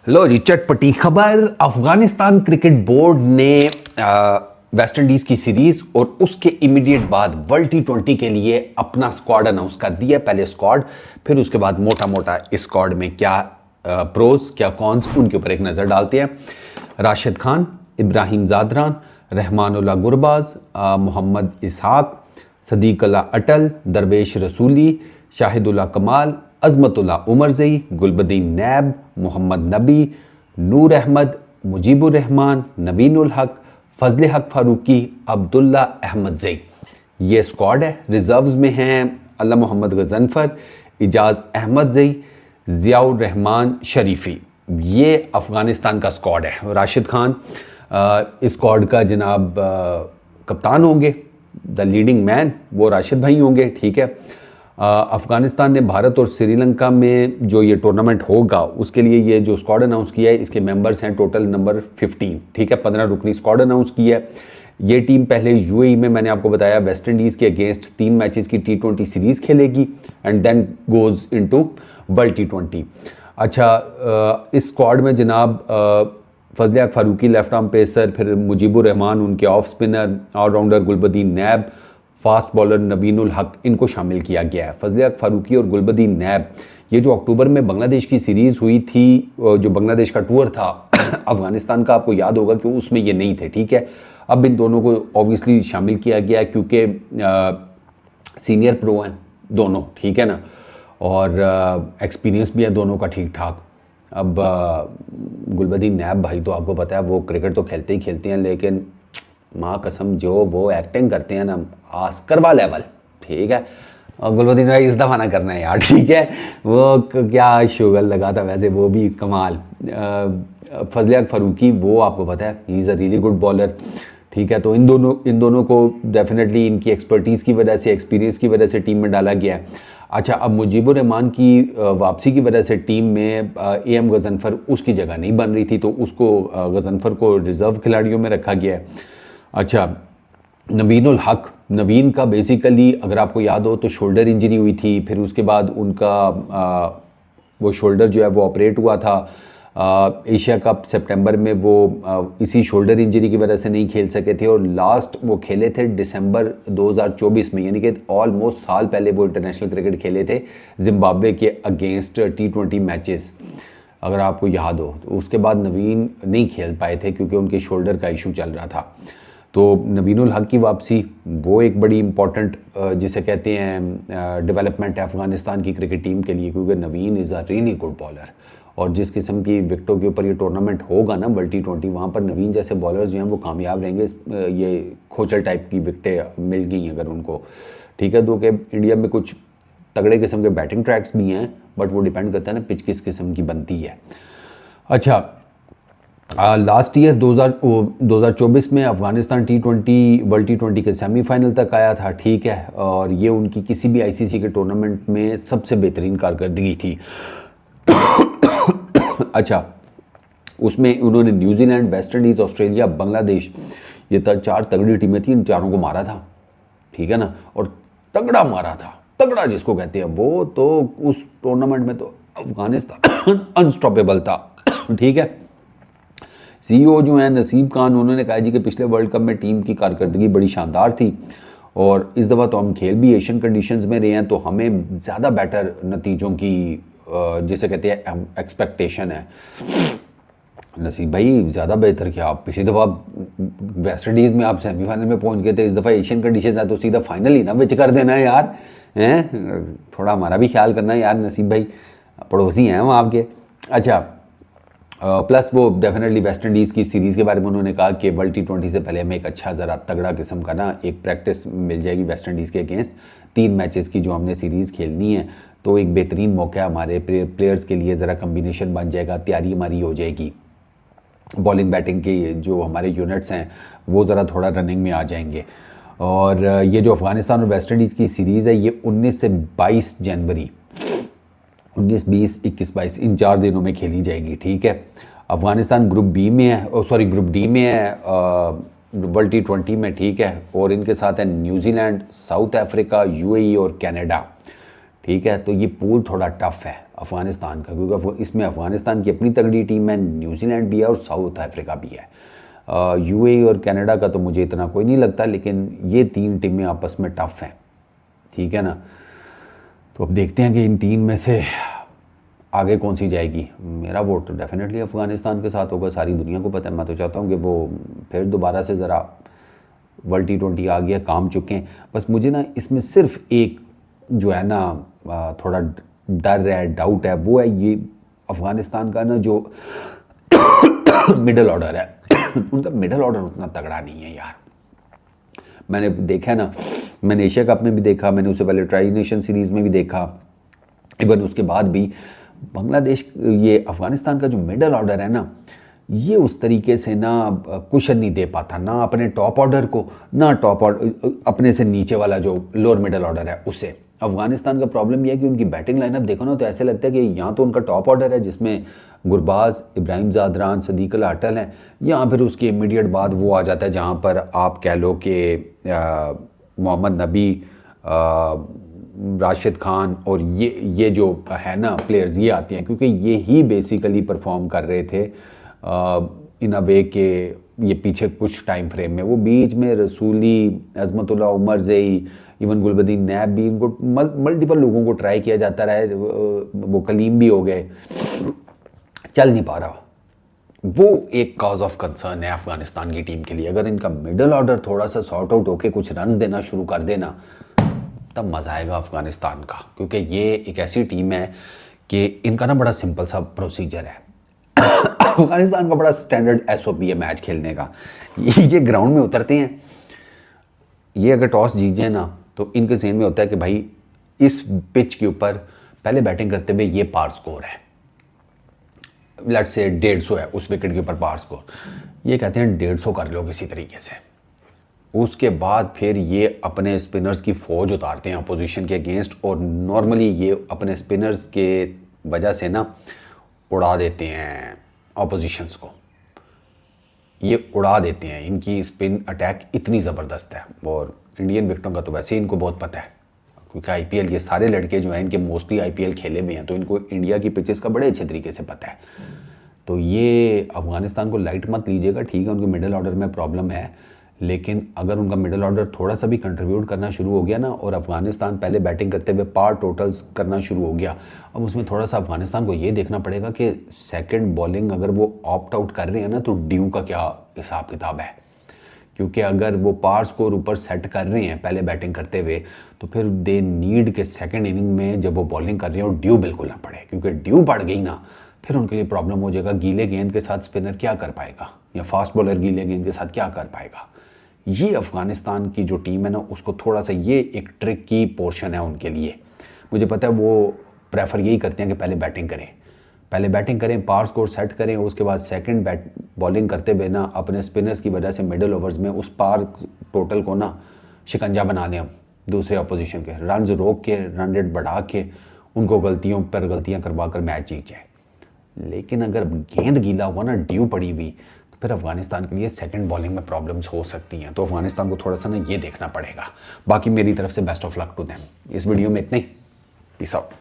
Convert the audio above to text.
लो जी, चटपटी खबर। Afghanistan cricket board ने वेस्ट इंडीज की सीरीज और उसके इमीडिएट बाद वर्ल्ड T20 के लिए अपना स्क्वाड अनाउंस कर दिया। पहले स्क्वाड, फिर उसके बाद मोटा मोटा इस स्क्वाड में क्या प्रोज क्या कॉन्स, उनके ऊपर एक नज़र डालते हैं। राशिद खान, इब्राहिम जादरान, रहमानुल्लाह गुरबाज, मोहम्मद इसहाक, सदीकुल्लाह अटल, दरवेश रसूली, शाहिदुल्लाह कमाल, अजमतुल्लाह उमरजई, गुलबदीन नैब, मोहम्मद नबी, नूर अहमद, मुजीबुर रहमान, नवीनुल हक, फजल हक फारूकी, अब्दुल्ला अहमद जई। ये स्क्वाड है। रिजर्व्स में हैं अल्लाह मोहम्मद गजनफर, इजाज़ अहमद जई, ज़ियाउर रहमान शरीफी। ये अफ़गानिस्तान का स्क्वाड है। राशिद खान इस स्क्वाड का जनाब कप्तान होंगे, द लीडिंग मैन वो राशिद भाई होंगे। ठीक है। अफ़गानिस्तान ने भारत और श्रीलंका में जो ये टूर्नामेंट होगा उसके लिए ये जो स्क्वाड अनाउंस किया है, इसके मेंबर्स हैं टोटल नंबर 15। ठीक है, 15 रुकनी स्क्वाड अनाउंस की है। ये टीम पहले यूएई में, मैंने आपको बताया, वेस्ट इंडीज़ के अगेंस्ट 3 मैचेस की T20 सीरीज़ खेलेगी and then goes into world T20। अच्छा, इस स्क्वाड में जनाब फजल हक फारूकी लेफ्ट आर्म पेसर, फिर मुजीबुर रहमान उनके ऑफ स्पिनर, ऑलराउंडर गुलबदीन नैब, फास्ट बॉलर नवीनुल हक, इनको शामिल किया गया है। फजल हक फारूकी और गुलबदीन नैब, ये जो अक्टूबर में बांग्लादेश की सीरीज़ हुई थी, जो बांग्लादेश का टूर था अफ़गानिस्तान का, आपको याद होगा कि उसमें ये नहीं थे। ठीक है, अब इन दोनों को ऑब्वियसली शामिल किया गया है क्योंकि सीनियर प्रो हैं दोनों। ठीक है ना, और एक्सपीरियंस भी है दोनों का ठीक ठाक। अब गुलबदीन नैब भाई तो आपको पता है वो क्रिकेट तो खेलते ही खेलते हैं, लेकिन माँ कसम जो वो एक्टिंग करते हैं ना, आस्करवा लेवल। ठीक है, और गुलबदीन भाई इस दफ़ा ना करना है यार। ठीक है, वो क्या शुगर लगा था वैसे, वो भी कमाल। फजल हक फारूकी, वो आपको पता है he is a really good bowler. ठीक है, तो इन दोनों को डेफिनेटली इनकी एक्सपर्टीज़ की वजह से, एक्सपीरियंस की वजह से टीम में डाला गया है। अच्छा, अब मुजीबुर रहमान की वापसी की वजह से टीम में AM गजनफर उसकी जगह नहीं बन रही थी, तो उसको गजनफर को रिज़र्व खिलाड़ियों में रखा गया है। अच्छा, नवीनुल हक, नवीन का बेसिकली अगर आपको याद हो तो शोल्डर इंजरी हुई थी, फिर उसके बाद उनका वो शोल्डर जो है वो ऑपरेट हुआ था। एशिया कप सितंबर में वो इसी शोल्डर इंजरी की वजह से नहीं खेल सके थे, और लास्ट वो खेले थे दिसंबर 2024 में, यानी कि ऑलमोस्ट साल पहले वो इंटरनेशनल क्रिकेट खेले थे जिम्बाब्वे के अगेंस्ट T20 मैचेस, अगर आपको याद हो। तो उसके बाद नवीन नहीं खेल पाए थे क्योंकि उनके शोल्डर का इशू चल रहा था। तो नवीनुल हक की वापसी वो एक बड़ी इंपॉर्टेंट जिसे कहते हैं डेवलपमेंट है अफ़गानिस्तान की क्रिकेट टीम के लिए, क्योंकि Naveen is a really good bowler, और जिस किस्म की विकटों के ऊपर ये टूर्नामेंट होगा ना वर्ल्ड T20, वहाँ पर नवीन जैसे बॉलर्स जो हैं वो कामयाब रहेंगे। ये खोचल टाइप की विकटें मिल गई अगर उनको। ठीक है, तो कि इंडिया में कुछ तगड़े किस्म के बैटिंग ट्रैक्स भी हैं, बट वो डिपेंड करता है ना पिच किस किस्म की बनती है। अच्छा, लास्ट ईयर 2024 में अफ़गानिस्तान T20 वर्ल्ड T20 के सेमीफाइनल तक आया था। ठीक है, और ये उनकी किसी भी ICC के टूर्नामेंट में सबसे बेहतरीन कारकर्दगी थी। अच्छा, उसमें उन्होंने New Zealand, West Indies, Australia, Bangladesh, ये 4 तगड़ी टीमें थी, इन चारों को मारा था। ठीक है ना, और तगड़ा मारा था, तगड़ा जिसको कहते हैं वो। तो उस टूर्नामेंट में तो अफ़गानिस्तान अनस्टॉपेबल था। ठीक है, CEO जो हैं नसीब खान, उन्होंने कहा जी कि पिछले वर्ल्ड कप में टीम की कारकर्दगी बड़ी शानदार थी, और इस दफ़ा तो हम खेल भी एशियन कंडीशंस में रहे हैं, तो हमें ज़्यादा बेटर नतीजों की जिसे कहते हैं एक्सपेक्टेशन है। नसीब भाई ज़्यादा बेहतर क्या, आप पिछली दफ़ा वेस्ट इंडीज़ में आप सेमीफाइनल में पहुंच गए थे, इस दफ़ा एशियन कंडीशन है तो सीधा फाइनल ही ना विच कर देना है यार। हैं, थोड़ा हमारा भी ख्याल करना है यार नसीब भाई, पड़ोसी हैं हम आपके। अच्छा, प्लस वो डेफिनेटली वेस्ट इंडीज़ की सीरीज़ के बारे में उन्होंने कहा कि वर्ल्ड T20 से पहले हमें एक अच्छा ज़रा तगड़ा किस्म का ना एक प्रैक्टिस मिल जाएगी वेस्ट इंडीज़ के अगेंस्ट 3 मैचेस की जो हमने सीरीज़ खेलनी है, तो एक बेहतरीन मौका है हमारे प्लेयर्स के लिए, ज़रा कम्बिनेशन बन जाएगा, तैयारी हमारी हो जाएगी, बॉलिंग बैटिंग के जो हमारे यूनिट्स हैं वो ज़रा थोड़ा रनिंग में आ जाएंगे। और ये जो अफ़गानिस्तान और वेस्ट इंडीज़ की सीरीज़ है ये 19 से 22 जनवरी, 19, 20, 21, 22 इन 4 दिनों में खेली जाएगी। ठीक है, अफ़गानिस्तान ग्रुप B में है, ग्रुप D में है वर्ल्ड T20 में। ठीक है, और इनके साथ है न्यूजीलैंड, साउथ अफ्रीका, UAE और कनाडा। ठीक है, तो ये पूल थोड़ा टफ है अफ़गानिस्तान का, क्योंकि इसमें अफ़गानिस्तान की अपनी तगड़ी टीम है, न्यूजीलैंड भी है और साउथ अफ्रीका भी है। यूएई और कनाडा का तो मुझे इतना कोई नहीं लगता, लेकिन ये 3 टीमें आपस में टफ हैं, ठीक है ना। तो अब देखते हैं कि इन 3 में से आगे कौन सी जाएगी। मेरा वोट तो डेफिनेटली अफ़गानिस्तान के साथ होगा, सारी दुनिया को पता है। मैं तो चाहता हूँ कि वो फिर दोबारा से ज़रा वर्ल्ड T20 आ गया, काम चुके हैं। बस मुझे ना इसमें सिर्फ एक जो है ना थोड़ा डर है, डाउट है, वो है ये अफ़गानिस्तान का ना जो मिडल ऑर्डर है उनका मिडल ऑर्डर उतना तगड़ा नहीं है यार। मैंने देखा है ना, मैंने एशिया कप में भी देखा, मैंने उससे पहले ट्राई नेशन सीरीज़ में भी देखा, इवन उसके बाद भी बांग्लादेश, ये अफ़गानिस्तान का जो मिडल ऑर्डर है ना, ये उस तरीके से ना कुशन नहीं दे पाता, ना अपने टॉप ऑर्डर को, ना टॉप ऑर्डर अपने से नीचे वाला जो लोअर मिडल ऑर्डर है उसे। अफ़गानिस्तान का प्रॉब्लम यह है कि उनकी बैटिंग लाइनअप देखो ना तो ऐसे लगता है कि यहाँ तो उनका टॉप ऑर्डर है जिसमें गुरबाज, इब्राहिम ज़ादरान, सदीक अल अटल हैं, यहाँ फिर उसके इमीडिएट बाद वो आ जाता है जहाँ पर आप कह लो कि मोहम्मद नबी, राशिद खान और ये जो है ना प्लेयर्स, ये आते हैं क्योंकि ये ही बेसिकली परफॉर्म कर रहे थे इन अ वे के ये पीछे कुछ टाइम फ्रेम में। वो बीच में रसूली, अज़मतुल्लाह उमर ज़ई, इवन गुलबदीन नैब भी, इनको मल्टीपल लोगों को ट्राई किया जाता रहा है, वो कलीम भी हो गए, चल नहीं पा रहा। वो एक कॉज ऑफ कंसर्न है अफ़गानिस्तान की टीम के लिए। अगर इनका मिडल ऑर्डर थोड़ा सा सॉर्ट आउट होकर कुछ रन्स देना शुरू कर देना तब मज़ा आएगा अफ़गानिस्तान का, क्योंकि ये एक ऐसी टीम है कि इनका ना बड़ा सिंपल सा प्रोसीजर है। अफ़गानिस्तान का बड़ा स्टैंडर्ड SOP है मैच खेलने का। ये ग्राउंड में उतरते हैं, ये अगर टॉस जीत जाए ना तो इनके ज़हन में होता है कि भाई इस पिच के ऊपर पहले बैटिंग करते हुए ये पार स्कोर है, लेट्स से 150 है उस विकेट के ऊपर पार स्कोर, ये कहते हैं 150 कर लो किसी तरीके से। उसके बाद फिर ये अपने स्पिनर्स की फ़ौज उतारते हैं अपोजिशन के अगेंस्ट, और नॉर्मली ये अपने स्पिनर्स के वजह से ना उड़ा देते हैं अपोजिशंस को, ये उड़ा देते हैं। इनकी स्पिन अटैक इतनी ज़बरदस्त है, और इंडियन विकेटों का तो वैसे ही इनको बहुत पता है, क्योंकि IPL ये सारे लड़के जो हैं इनके मोस्टली IPL खेले हुए हैं, तो इनको इंडिया की पिचेस का बड़े अच्छे तरीके से पता है। तो ये अफ़गानिस्तान को लाइट मत लीजिएगा, ठीक है उनके मिडल ऑर्डर में प्रॉब्लम है, लेकिन अगर उनका मिडल ऑर्डर थोड़ा सा भी कंट्रीब्यूट करना शुरू हो गया ना, और अफ़गानिस्तान पहले बैटिंग करते हुए पार टोटल्स करना शुरू हो गया, अब उसमें थोड़ा सा अफ़गानिस्तान को ये देखना पड़ेगा कि सेकंड बॉलिंग अगर वो ऑप्ट आउट कर रहे हैं ना तो ड्यू का क्या हिसाब किताब है। क्योंकि अगर वो पार स्कोर ऊपर सेट कर रहे हैं पहले बैटिंग करते हुए, तो फिर दे नीड के सेकंड इनिंग में जब वो बॉलिंग कर रहे हैं और ड्यू बिल्कुल ना पड़े, क्योंकि ड्यू पड़ गई ना फिर उनके लिए प्रॉब्लम हो जाएगा। गीले गेंद के साथ स्पिनर क्या कर पाएगा, या फास्ट बॉलर गीले गेंद के साथ क्या कर पाएगा। ये अफ़गानिस्तान की जो टीम है ना उसको थोड़ा सा ये एक ट्रिक की पोर्शन है उनके लिए। मुझे पता है वो प्रेफर यही करते हैं कि पहले बैटिंग करें, पार स्कोर सेट करें, उसके बाद सेकंड बॉलिंग करते हुए ना अपने स्पिनर्स की वजह से मिडल ओवर्स में उस पार टोटल को ना शिकंजा बना दें हम दूसरे अपोजिशन के, रन्स रोक के, रन रेट बढ़ा के उनको गलतियों पर गलतियां करवा कर मैच जीत जाए। लेकिन अगर गेंद गीला हुआ ना, ड्यू पड़ी हुई, तो फिर अफ़गानिस्तान के लिए सेकंड बॉलिंग में प्रॉब्लम्स हो सकती हैं। तो अफ़गानिस्तान को थोड़ा सा ना ये देखना पड़ेगा। बाकी मेरी तरफ से best of luck to them. इस वीडियो में इतना ही, पीस आउट।